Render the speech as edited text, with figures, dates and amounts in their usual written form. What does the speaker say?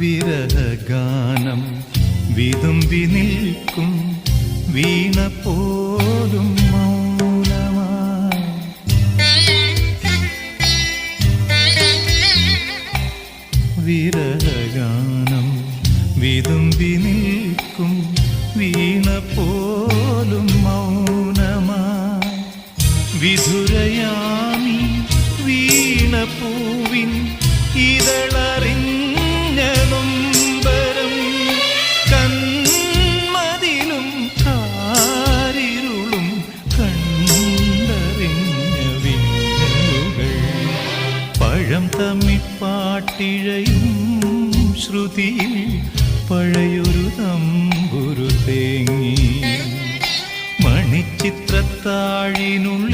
വിരഹഗാനം വിതുമ്പി നിൽക്കും വീണ പോലും മൗനമായി. വിരഹഗാനം വിതുമ്പി നിൽക്കും വീണ പോലും മൗനമായി. വിധുരയാമി വീണ പൂവിൻ ഇതളറിഞ്ഞ നൊമ്പരം കന്മതിലും കാരിരുളും കണ്ടറിഞ്ഞ വിങ്ങലുകൾ. പഴം തമ്മിപ്പാട്ടിഴയും ശ്രുതിയിൽ പഴയൊരു തമ്പുരു തേങ്ങി. മണിച്ചിത്രത്താഴിനുള്ളിൽ